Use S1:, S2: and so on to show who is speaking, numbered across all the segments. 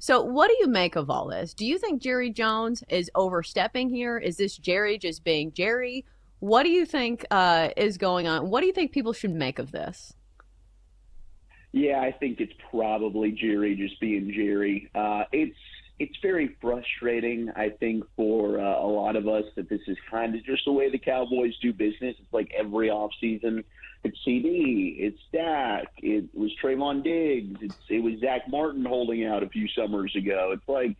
S1: So what do you make of all this? Do you think Jerry Jones is overstepping here? Is this Jerry just being Jerry? What do you think is going on? What do you think people should make of this?
S2: Yeah, I think it's probably Jerry just being Jerry. It's very frustrating, I think, for a lot of us that this is kind of just the way the Cowboys do business. It's like every offseason, it's CD, it's Dak, it was Trayvon Diggs, it was Zach Martin holding out a few summers ago. It's like,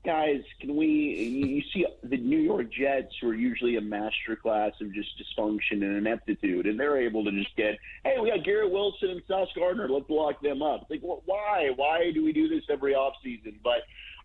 S2: guys, you see the New York Jets, who are usually a masterclass of just dysfunction and ineptitude, and they're able to just get, hey, we got Garrett Wilson and Sauce Gardner, let's lock them up. It's like, well, why? Why do we do this every offseason? But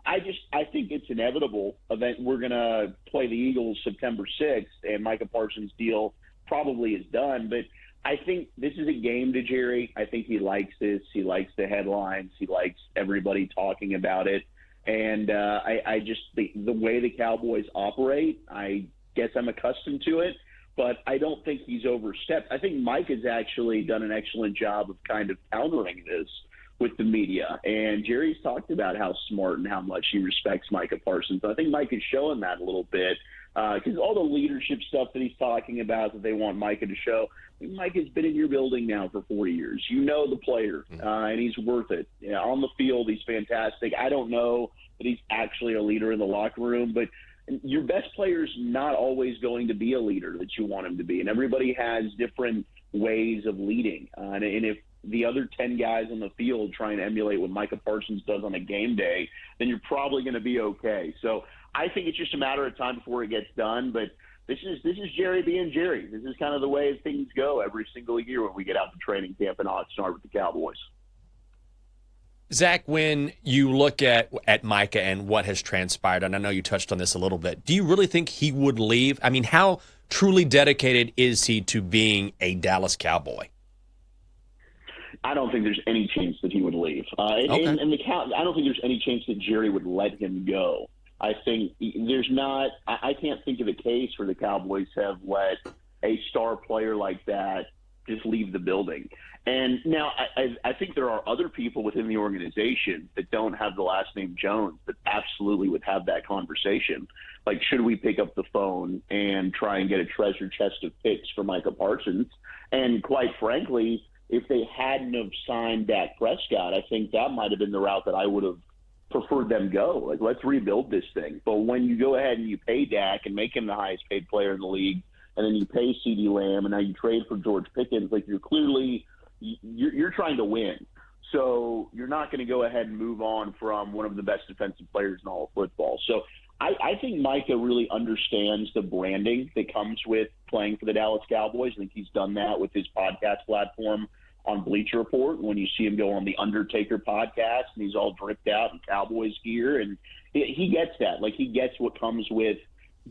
S2: I think it's inevitable that we're going to play the Eagles September 6th, and Micah Parsons' deal probably is done. But I think this is a game to Jerry. I think he likes this. He likes the headlines. He likes everybody talking about it. And I just think the way the Cowboys operate, I guess I'm accustomed to it, but I don't think he's overstepped. I think Mike has actually done an excellent job of kind of countering this with the media. And Jerry's talked about how smart and how much he respects Micah Parsons. I think Mike is showing that a little bit because all the leadership stuff that he's talking about that they want Micah to show, I mean, Mike has been in your building now for 4 years. You know the player, and he's worth it. You know, on the field, he's fantastic. I don't know that he's actually a leader in the locker room, but your best player is not always going to be a leader that you want him to be. And everybody has different ways of leading. And if the other 10 guys on the field try and emulate what Micah Parsons does on a game day, then you're probably going to be okay. So I think it's just a matter of time before it gets done. But this is Jerry being Jerry. This is kind of the way things go every single year when we get out to training camp in Oxnard with the Cowboys.
S3: Zach, when you look at Micah and what has transpired, and I know you touched on this a little bit, do you really think he would leave? I mean, how truly dedicated is he to being a Dallas Cowboy?
S2: I don't think there's any chance that he would leave. Okay. I don't think there's any chance that Jerry would let him go. I think there's not – I can't think of a case where the Cowboys have let a star player like that just leave the building. And now I think there are other people within the organization that don't have the last name Jones that absolutely would have that conversation. Like, should we pick up the phone and try and get a treasure chest of picks for Micah Parsons? And quite frankly, if they hadn't have signed Dak Prescott, I think that might have been the route that I would have preferred them go. Like, let's rebuild this thing. But when you go ahead and you pay Dak and make him the highest paid player in the league, and then you pay CeeDee Lamb, and now you trade for George Pickens, like, you're trying to win. So you're not going to go ahead and move on from one of the best defensive players in all of football. So I think Micah really understands the branding that comes with playing for the Dallas Cowboys. I think he's done that with his podcast platform on Bleacher Report. When you see him go on the Undertaker podcast and he's all dripped out in Cowboys gear, and he gets that. Like, he gets what comes with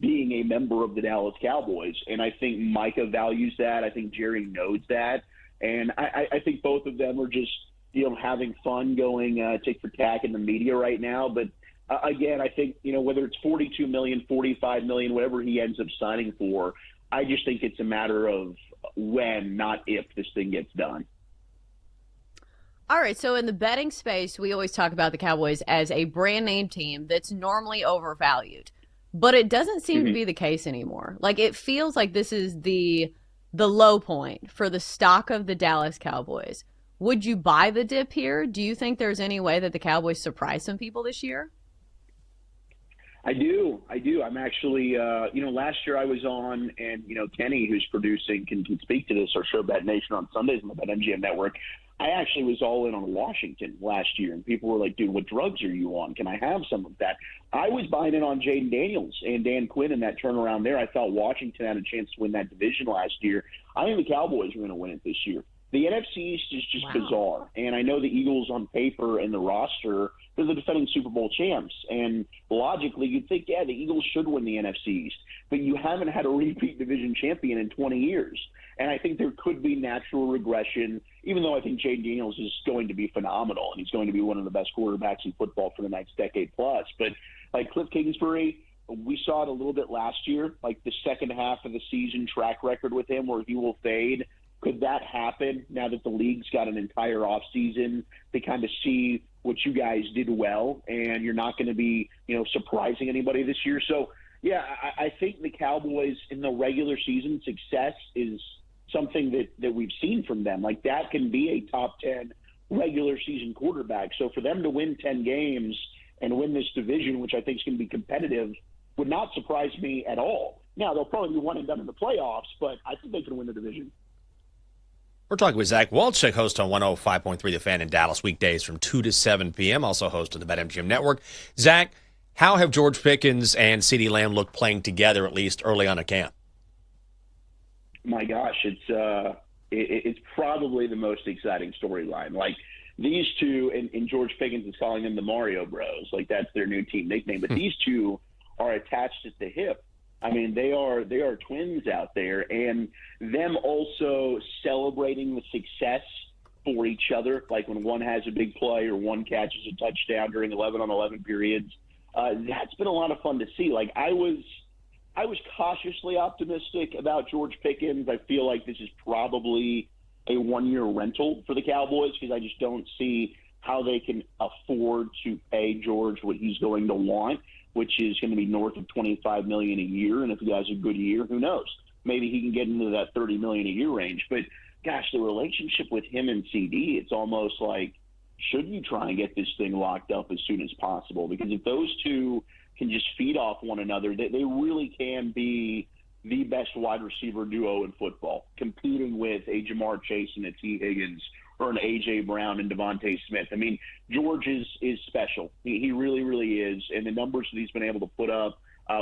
S2: being a member of the Dallas Cowboys. And I think Micah values that. I think Jerry knows that. And I think both of them are just, having fun going tick for tack in the media right now. But again, I think, whether it's $42 million, $45 million, whatever he ends up signing for, I just think it's a matter of when, not if, this thing gets done.
S1: All right, so in the betting space, we always talk about the Cowboys as a brand name team that's normally overvalued. But it doesn't seem to be the case anymore. Like, it feels like this is the low point for the stock of the Dallas Cowboys. Would you buy the dip here? Do you think there's any way that the Cowboys surprise some people this year?
S2: I do. I'm actually, last year I was on, and, Kenny, who's producing, can speak to this, our show Bet Nation on Sundays on the BetMGM network. I actually was all in on Washington last year, and people were like, dude, what drugs are you on? Can I have some of that? I was buying it on Jaden Daniels and Dan Quinn in that turnaround there. I thought Washington had a chance to win that division last year. I think the Cowboys are going to win it this year. The NFC East is just bizarre, and I know the Eagles on paper and the roster, they're the defending Super Bowl champs, and logically you'd think, the Eagles should win the NFC East, but you haven't had a repeat division champion in 20 years, and I think there could be natural regression, even though I think Jaden Daniels is going to be phenomenal, and he's going to be one of the best quarterbacks in football for the next decade plus, but like Cliff Kingsbury, we saw it a little bit last year, like the second half of the season track record with him where he will fade. Could that happen now that the league's got an entire offseason to kind of see what you guys did well, and you're not going to be, surprising anybody this year. So, yeah, I think the Cowboys in the regular season success is something that we've seen from them. Like, that can be a top 10 regular season quarterback. So for them to win 10 games and win this division, which I think is going to be competitive, would not surprise me at all. Now, they'll probably be one and done in the playoffs, but I think they can win the division.
S3: We're talking with Zach Wolchuk, host on 105.3 The Fan in Dallas, weekdays from 2 to 7 p.m., also host of the BetMGM Network. Zach, how have George Pickens and CeeDee Lamb looked playing together, at least early on in camp?
S2: My gosh, it's probably the most exciting storyline. Like, these two, and George Pickens is calling them the Mario Bros. Like, that's their new team nickname. But these two are attached at the hip. I mean, they are twins out there, and them also celebrating the success for each other. Like, when one has a big play or one catches a touchdown during 11-on-11 periods, that's been a lot of fun to see. Like, I was cautiously optimistic about George Pickens. I feel like this is probably a one-year rental for the Cowboys because I just don't see how they can afford to pay George what he's going to want, which is going to be north of $25 million a year. And if he has a good year, who knows? Maybe he can get into that $30 million a year range. But gosh, the relationship with him and CD, it's almost like, should you try and get this thing locked up as soon as possible? Because if those two can just feed off one another, they really can be the best wide receiver duo in football, competing with a Jamar Chase and a T. Higgins or an A.J. Brown and Devontae Smith. I mean, George is special. He really, really is. And the numbers that he's been able to put up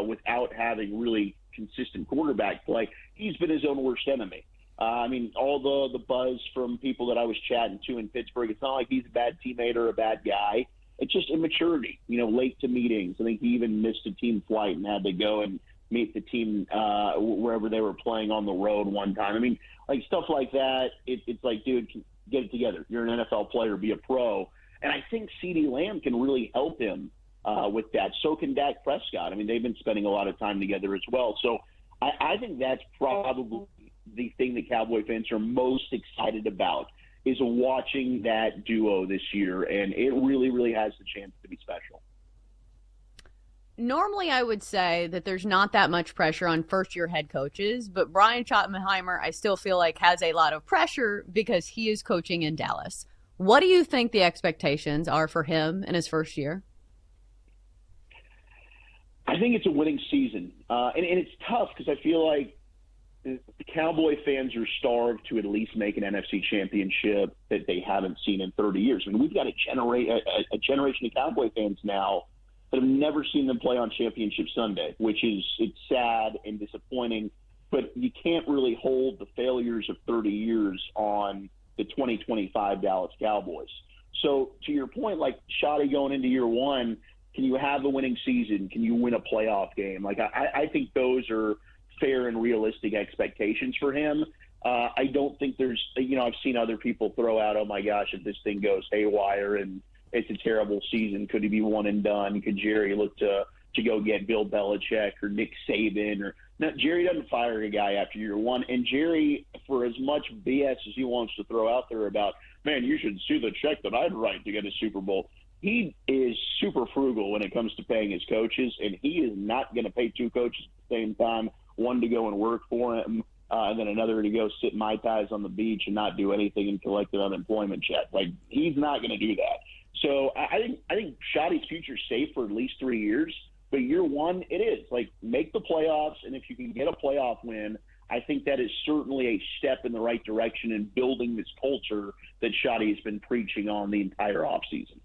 S2: without having really consistent quarterback play, he's been his own worst enemy. I mean, all the buzz from people that I was chatting to in Pittsburgh, it's not like he's a bad teammate or a bad guy. It's just immaturity, late to meetings. I think he even missed a team flight and had to go and meet the team wherever they were playing on the road one time. I mean, like, stuff like that, it's like, dude, get it together. You're an NFL player, be a pro. And I think CeeDee Lamb can really help him with that. So can Dak Prescott. I mean, they've been spending a lot of time together as well. So I think that's probably the thing that Cowboy fans are most excited about, is watching that duo this year, and it really, really has the chance to be special.
S1: Normally, I would say that there's not that much pressure on first-year head coaches, but Brian Schottenheimer, I still feel like, has a lot of pressure because he is coaching in Dallas. What do you think the expectations are for him in his first year?
S2: I think it's a winning season, and it's tough because I feel like the Cowboy fans are starved to at least make an NFC championship that they haven't seen in 30 years. I mean, we've got a generation of Cowboy fans now that have never seen them play on Championship Sunday, it's sad and disappointing, but you can't really hold the failures of 30 years on the 2025 Dallas Cowboys. So to your point, like, Shotty going into year one, can you have a winning season? Can you win a playoff game? Like, I think those are fair and realistic expectations for him. I don't think there's, I've seen other people throw out, oh my gosh, if this thing goes haywire and it's a terrible season, could he be one and done? Could Jerry look to go get Bill Belichick or Nick Saban? No, Jerry doesn't fire a guy after year one. And Jerry, for as much BS as he wants to throw out there about, man, you should see the check that I'd write to get a Super Bowl, he is super frugal when it comes to paying his coaches, and he is not going to pay two coaches at the same time, one to go and work for him, and then another to go sit Mai Tais on the beach and not do anything and collect an unemployment check. Like, he's not going to do that. So I think Shotty's future's safe for at least 3 years, but year one, it is. Like, make the playoffs, and if you can get a playoff win, I think that is certainly a step in the right direction in building this culture that Shotty has been preaching on the entire offseason.